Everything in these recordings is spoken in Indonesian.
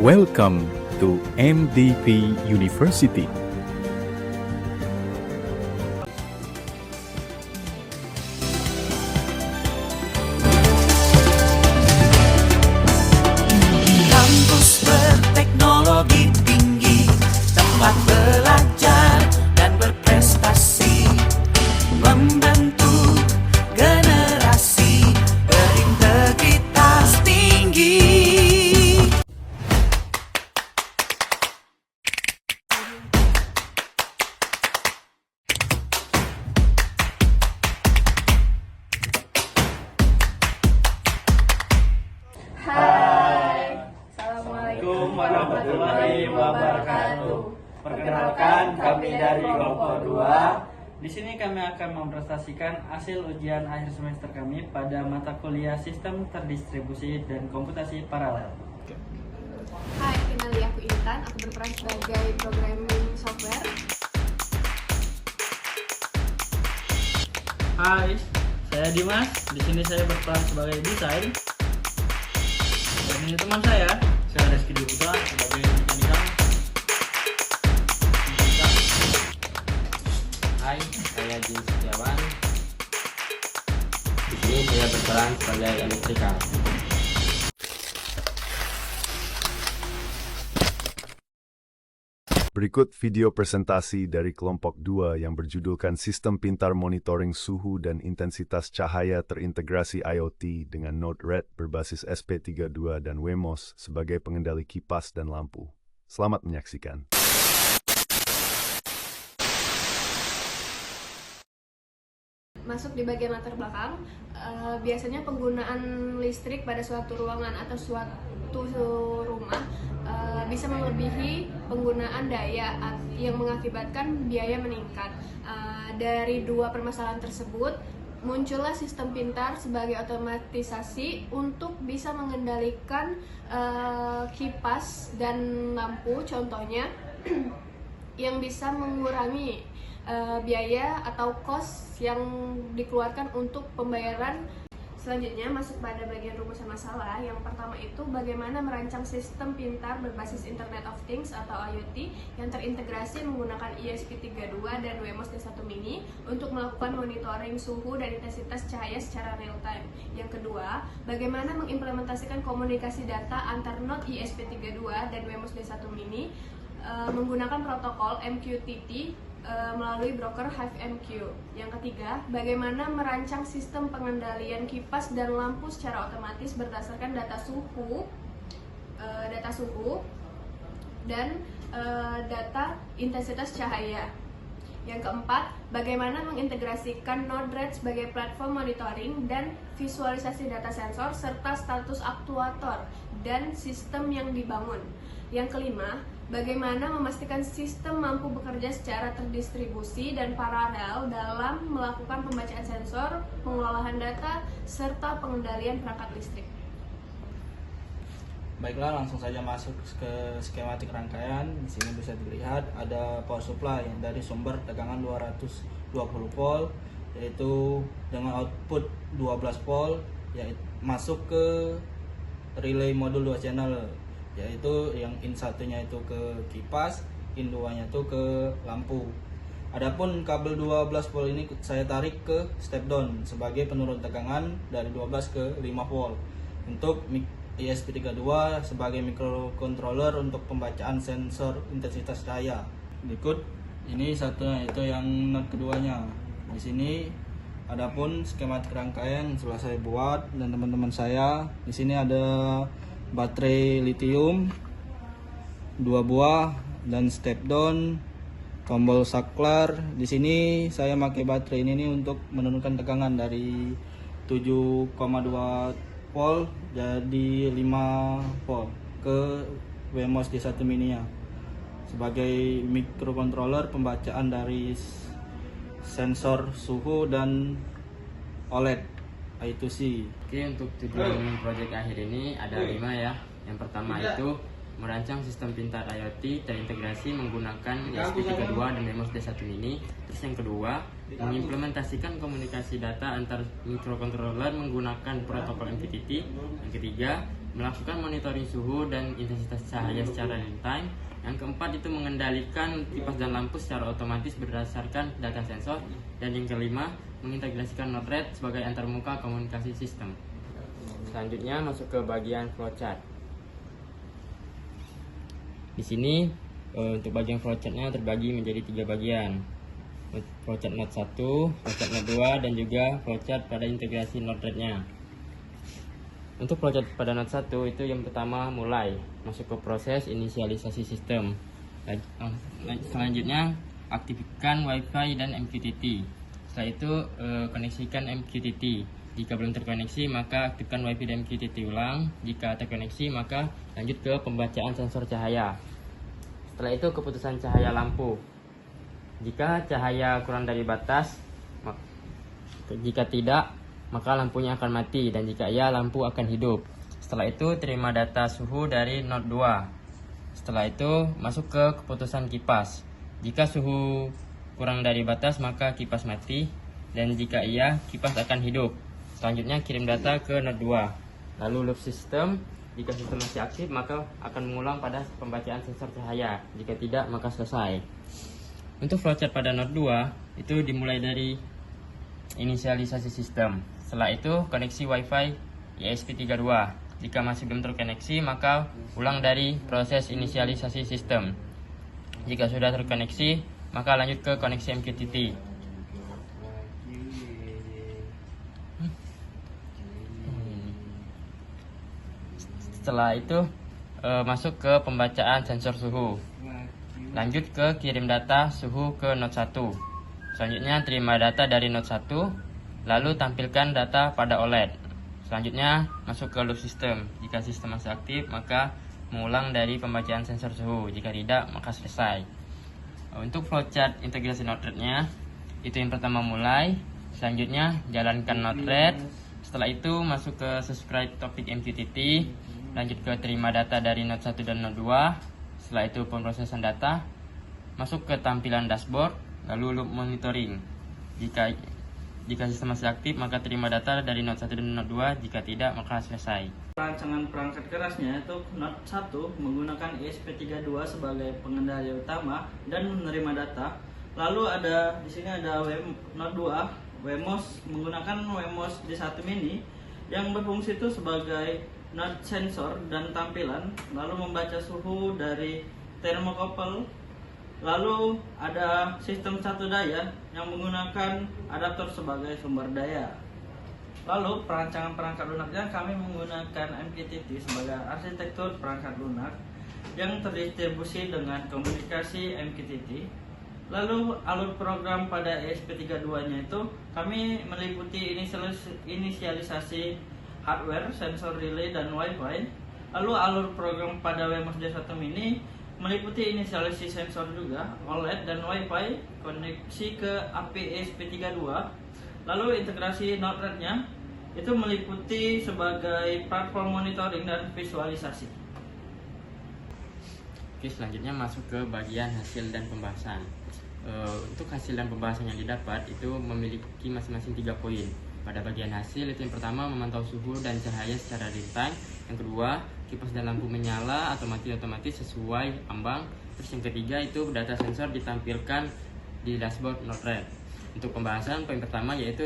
Welcome to MDP University. Kampus berteknologi tinggi, tempat belajar dan berprestasi, membentuk generasi berintegritas tinggi. Hai, Assalamualaikum warahmatullahi wabarakatuh. Perkenalkan, kami dari kelompok 2. Di sini kami akan mempresentasikan hasil ujian akhir semester kami pada mata kuliah Sistem Terdistribusi dan Komputasi Paralel. Hai, kenali aku Intan. Aku berperan sebagai programming software. Hai, saya Dimas. Di sini saya berperan sebagai desain. Dan ini teman saya Reski Diputra sebagai mekanika. Hai, saya Jin Setiawan. Di sini saya berperan sebagai elektrika. Berikut video presentasi dari kelompok 2 yang berjudulkan Sistem Pintar Monitoring Suhu dan Intensitas Cahaya Terintegrasi IoT dengan Node-RED berbasis SP32 dan Wemos sebagai pengendali kipas dan lampu. Selamat menyaksikan. Masuk di bagian latar belakang, biasanya penggunaan listrik pada suatu ruangan atau suatu rumah bisa melebihi penggunaan daya yang mengakibatkan biaya meningkat. Dari dua permasalahan tersebut, muncullah sistem pintar sebagai otomatisasi untuk bisa mengendalikan kipas dan lampu, contohnya yang bisa mengurangi biaya atau cost yang dikeluarkan untuk pembayaran. Selanjutnya masuk pada bagian rumusan masalah. Yang pertama itu bagaimana merancang sistem pintar berbasis Internet of Things atau IoT yang terintegrasi menggunakan ESP32 dan Wemos D1 Mini untuk melakukan monitoring suhu dan intensitas cahaya secara real time. Yang kedua, bagaimana mengimplementasikan komunikasi data antar node ESP32 dan Wemos D1 Mini menggunakan protokol MQTT melalui broker HiveMQ. Yang ketiga, bagaimana merancang sistem pengendalian kipas dan lampu secara otomatis berdasarkan data suhu dan data intensitas cahaya. Yang keempat, bagaimana mengintegrasikan Node-RED sebagai platform monitoring dan visualisasi data sensor serta status aktuator dan sistem yang dibangun. Yang kelima, bagaimana memastikan sistem mampu bekerja secara terdistribusi dan paralel dalam melakukan pembacaan sensor, pengolahan data, serta pengendalian perangkat listrik. Baiklah, langsung saja masuk ke skematik rangkaian. Di sini bisa dilihat ada power supply dari sumber tegangan 220 volt, yaitu dengan output 12 volt, yaitu masuk ke relay modul 2 channel, yaitu yang in satunya itu ke kipas, in 2-nya itu ke lampu. Adapun kabel 12 volt ini saya tarik ke step down sebagai penurun tegangan dari 12 ke 5 volt untuk ESP32 sebagai microcontroller untuk pembacaan sensor intensitas cahaya. Berikut ini satunya itu yang node keduanya. Di sini adapun skematik rangkaian setelah saya buat dan teman-teman saya, di sini ada baterai lithium 2 buah dan step down, tombol saklar. Di sini saya pakai baterai ini untuk menurunkan tegangan dari 7,2 volt jadi 5 volt ke Wemos D1 Mini nya sebagai microcontroller pembacaan dari sensor suhu dan OLED I2C. Oke, untuk tujuan proyek akhir ini ada 5 ya. Yang pertama itu merancang sistem pintar IoT terintegrasi menggunakan ESP32 dan Wemos D1 Mini. Terus yang kedua, mengimplementasikan komunikasi data antar microcontroller menggunakan protokol MQTT. Yang ketiga, melakukan monitoring suhu dan intensitas cahaya secara real time. Yang keempat itu mengendalikan kipas dan lampu secara otomatis berdasarkan data sensor. Dan yang kelima, mengintegrasikan Node-RED sebagai antarmuka komunikasi sistem. Selanjutnya masuk ke bagian flowchart. Di sini untuk bagian flowchartnya terbagi menjadi 3 bagian. Flowchart Node 1, flowchart Node 2, dan juga flowchart pada integrasi Node-RED-nya. Untuk flowchart pada Node 1 itu yang pertama mulai masuk ke proses inisialisasi sistem. Selanjutnya aktifkan Wi-Fi dan MQTT. Setelah itu koneksikan MQTT. Jika belum terkoneksi maka aktifkan Wi-Fi dan MQTT ulang. Jika terkoneksi maka lanjut ke pembacaan sensor cahaya. Setelah itu keputusan cahaya lampu. Jika cahaya kurang dari batas, jika tidak maka lampunya akan mati, dan jika iya lampu akan hidup. Setelah itu terima data suhu dari Node 2. Setelah itu masuk ke keputusan kipas. Jika suhu kurang dari batas maka kipas mati, dan jika iya kipas akan hidup. Selanjutnya kirim data ke Node 2. Lalu loop system, jika sistem masih aktif maka akan mengulang pada pembacaan sensor cahaya. Jika tidak maka selesai. Untuk flowchart pada Node 2 itu dimulai dari inisialisasi sistem. Setelah itu koneksi Wi-Fi ESP32. Jika masih belum terkoneksi maka ulang dari proses inisialisasi sistem. Jika sudah terkoneksi maka lanjut ke koneksi MQTT. Setelah itu masuk ke pembacaan sensor suhu. Lanjut ke kirim data suhu ke Node 1. Selanjutnya terima data dari Node 1, lalu tampilkan data pada OLED. Selanjutnya masuk ke loop system. Jika sistem masih aktif maka mengulang dari pembacaan sensor suhu. Jika tidak maka selesai. Untuk flowchart integrasi Node-RED-nya itu yang pertama mulai. Selanjutnya jalankan Node-RED. Setelah itu masuk ke subscribe topik MQTT. Lanjut ke terima data dari Node 1 dan Node 2. Setelah itu pemrosesan data. Masuk ke tampilan dashboard. Lalu loop monitoring. Jika sistem masih aktif maka terima data dari Node 1 dan Node 2. Jika tidak maka selesai. Rancangan perangkat kerasnya itu Node 1 menggunakan ESP32 sebagai pengendali utama dan menerima data. Lalu di sini ada Node 2 Wemos menggunakan Wemos D1 Mini yang berfungsi itu sebagai node sensor dan tampilan, lalu membaca suhu dari thermocouple. Lalu ada sistem satu daya yang menggunakan adaptor sebagai sumber daya. Lalu perancangan perangkat lunaknya kami menggunakan MQTT sebagai arsitektur perangkat lunak yang terdistribusi dengan komunikasi MQTT. Lalu alur program pada ESP32-nya itu kami meliputi inisialisasi hardware, sensor relay, dan Wi-Fi. Lalu alur program pada Wemos D1 Mini meliputi inisialisasi sensor juga, OLED, dan Wi-Fi, koneksi ke API ESP32. Lalu integrasi Node-RED-nya itu meliputi sebagai platform monitoring dan visualisasi. Oke, selanjutnya masuk ke bagian hasil dan pembahasan. Untuk hasil dan pembahasan yang didapat itu memiliki masing-masing 3 poin. Pada bagian hasil itu yang pertama memantau suhu dan cahaya secara real time. Yang kedua, kipas dan lampu menyala atau mati otomatis sesuai ambang. Terus yang ketiga itu data sensor ditampilkan di dashboard Node-RED. Untuk pembahasan poin pertama yaitu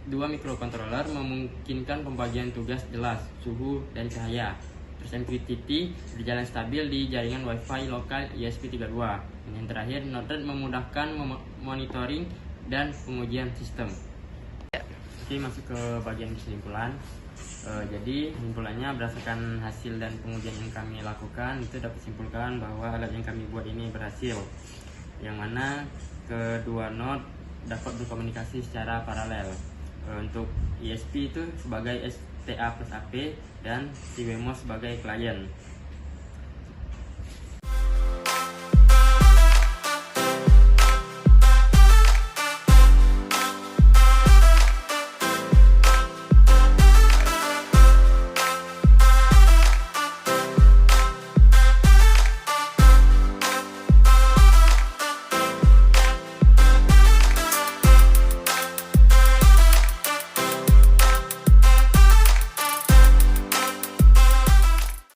dua microcontroller memungkinkan pembagian tugas jelas suhu dan cahaya. Terus MQTT berjalan stabil di jaringan Wi-Fi lokal ESP32. Dan yang terakhir, Node-RED memudahkan monitoring dan pengujian sistem. Oke, masuk ke bagian kesimpulan. Jadi kesimpulannya berdasarkan hasil dan pengujian yang kami lakukan itu dapat simpulkan bahwa alat yang kami buat ini berhasil, yang mana kedua node dapat berkomunikasi secara paralel. Untuk ESP itu sebagai STA plus AP dan si Wemos sebagai klien.